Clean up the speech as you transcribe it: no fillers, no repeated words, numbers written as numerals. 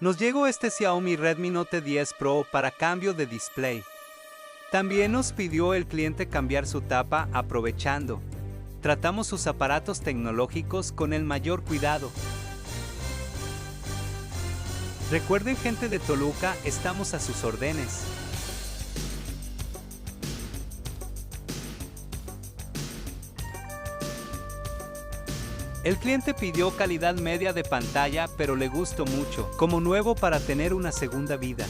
Nos llegó este Xiaomi Redmi Note 10 Pro para cambio de display. También nos pidió el cliente cambiar su tapa aprovechando. Tratamos sus aparatos tecnológicos con el mayor cuidado. Recuerden, gente de Toluca, estamos a sus órdenes. El cliente pidió calidad media de pantalla, pero le gustó mucho, como nuevo para tener una segunda vida.